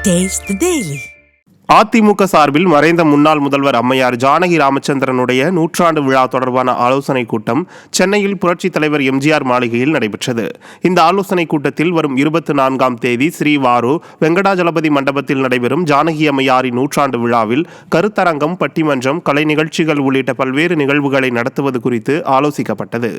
Taste the Daily. AIADMK சார்பில் மறைந்த முன்னாள் முதல்வர் அம்மையார் ஜானகி ராமச்சந்திரனுடைய 100ஆண்டு விழா தொடர்பான ஆலோசனைக் கூட்டம் சென்னையில் புரட்சித் தலைவர் எம்ஜிஆர் மாளிகையில் நடைபெற்றது. இந்த ஆலோசனைக் கூட்டத்தில் வரும் 24ஆம் தேதி ஸ்ரீவாரு வெங்கடாஜலபதி மண்டபத்தில் நடைபெறும் ஜானகி அம்மையாரின் 100ஆண்டு விழாவில் கருத்தரங்கம், பட்டிமன்றம், கலை நிகழ்ச்சிகள் உள்ளிட்ட பல்வேறு நிகழ்வுகளை நடத்துவது குறித்து ஆலோசிக்கப்பட்டது.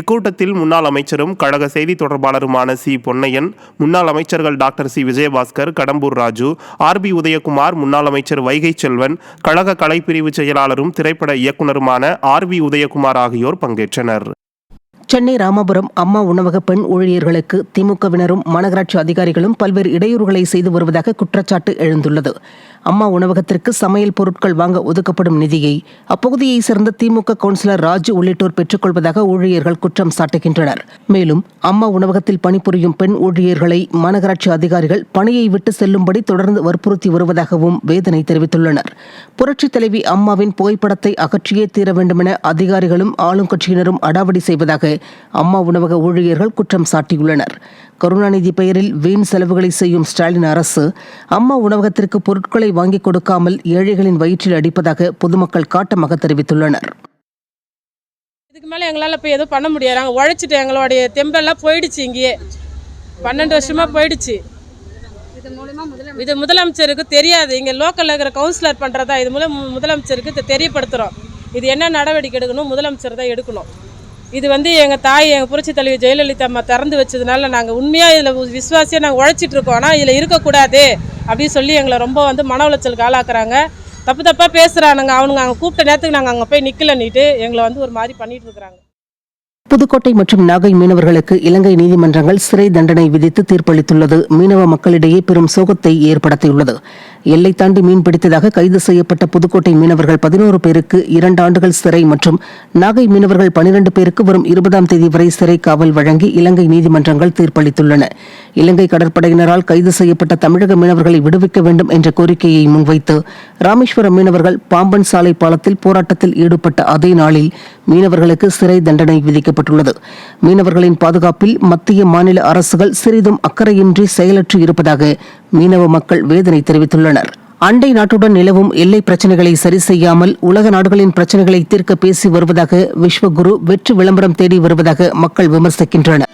இக்கூட்டத்தில் முன்னாள் அமைச்சரும் கழக செய்தி தொடர்பாளருமான சி. பொன்னையன், முன்னாள் அமைச்சர்கள் doctor C. Vijayabaskar, Kadambur Raju, R P. Udhayakumar, முன்னாள் அமைச்சர் வைகை செல்வன், கழக கலைப்பிரிவு செயலாளரும் திரைப்பட இயக்குநருமான ஆர்.பி. உதயகுமார் ஆகியோர் பங்கேற்றனர். சென்னை ராமபுரம் அம்மா உணவக பெண் ஊழியர்களுக்கு திமுகவினரும் மாநகராட்சி அதிகாரிகளும் பல்வேறு இடையூறுகளை செய்து வருவதாக குற்றச்சாட்டு எழுந்துள்ளது. அம்மா உணவகத்திற்கு சமையல் பொருட்கள் வாங்க ஒதுக்கப்படும் நிதியை அப்பகுதியை சேர்ந்த திமுக கவுன்சிலர் ராஜு உள்ளிட்டோர் பெற்றுக்கொள்வதாக ஊழியர்கள் குற்றம் சாட்டுகின்றனர். மேலும் அம்மா உணவகத்தில் பணிபுரியும் பெண் ஊழியர்களை மாநகராட்சி அதிகாரிகள் பணியை விட்டு செல்லும்படி தொடர்ந்து வற்புறுத்தி வருவதாகவும் வேதனை தெரிவித்துள்ளனர். புரட்சித் தலைவி அம்மாவின் புகைப்படத்தை அகற்றியே தீர வேண்டுமென அதிகாரிகளும் ஆளும் கட்சியினரும் அடாவடி செய்வதாக அம்மா உணவக ஊழியர்கள் குற்றம் சாட்டியுள்ளனர். கருணாநிதி பெயரில் வீண் செலவுகளை செய்யும் ஸ்டாலின் அரசு அம்மா உணவகத்திற்கு பொருட்களை வாங்கிக் கொடுக்காமல் ஏழைகளின் வயிற்றில் அடிப்பதாக பொதுமக்கள் காட்டமாக தெரிவித்துள்ளனர். இதுக்கு மேலே எங்களால் இப்போ எதுவும் பண்ண முடியாது. நாங்கள் உழைச்சிட்டு எங்களுடைய தெம்பெல்லாம் போயிடுச்சு. இங்கேயே 12 வருஷமாக போயிடுச்சு. இது முதலமைச்சருக்கு தெரியாது. இங்கே லோக்கலில் இருக்கிற கவுன்சிலர் பண்ணுறதா. இது மூலம் முதலமைச்சருக்கு தெரியப்படுத்துகிறோம். இது என்ன நடவடிக்கை எடுக்கணும், முதலமைச்சர் தான் எடுக்கணும். இது எங்கள் தாய், எங்கள் புரட்சி தலைவி ஜெயலலிதா அம்மா திறந்து வச்சதுனால நாங்கள் உண்மையாக இதில் விசுவாசியாக நாங்கள் உழைச்சிட்ருக்கோம். ஆனால் இதில் இருக்கக்கூடாது அப்படின்னு சொல்லி எங்களை ரொம்ப மன உளைச்சலுக்கு ஆளாக்குறாங்க. தப்பாக பேசுகிறானுங்க. அவனுங்க அங்கே கூப்பிட்ட நேரத்துக்கு நாங்கள் அங்கே போய் நிற்கலன்னிட்டு எங்களை ஒரு மாதிரி பண்ணிகிட்டு இருக்கிறாங்க. புதுக்கோட்டை மற்றும் நாகை மீனவர்களுக்கு இலங்கை நீதிமன்றங்கள் சிறை தண்டனை விதித்து தீர்ப்பளித்துள்ளது மீனவ மக்களிடையே பெரும் சோகத்தை ஏற்படுத்தியுள்ளது. எல்லை தாண்டி மீன் பிடித்ததாக கைது செய்யப்பட்ட புதுக்கோட்டை மீனவர்கள் 11 பேருக்கு 2 ஆண்டுகள் சிறை மற்றும் நாகை மீனவர்கள் 12 பேருக்கு வரும் 20ஆம் தேதி வரை சிறை காவல் வழங்கி இலங்கை நீதிமன்றங்கள் தீர்ப்பளித்துள்ளன. இலங்கை கடற்படையினரால் கைது செய்யப்பட்ட தமிழக மீனவர்களை விடுவிக்க வேண்டும் என்ற கோரிக்கையை முன்வைத்து ராமேஸ்வரம் மீனவர்கள் பாம்பன் சாலை பாலத்தில் போராட்டத்தில் ஈடுபட்ட அதே நாளில் மீனவர்களுக்கு சிறை தண்டனை விதிக்கப்பட்டுள்ளது. மீனவர்களின் பாதுகாப்பில் மத்திய மாநில அரசுகள் சிறிதும் அக்கறையின்றி செயலற்று இருப்பதாக மீனவ மக்கள் வேதனை தெரிவித்துள்ளனர். அண்டை நாட்டுடன் நிலவும் எல்லை பிரச்சினைகளை சரி செய்யாமல் உலக நாடுகளின் பிரச்சினைகளை தீர்க்க பேசி வருவதாக விஸ்வகுரு வெற்று விளம்பரம் தேடி வருவதாக மக்கள் விமர்சிக்கின்றனர்.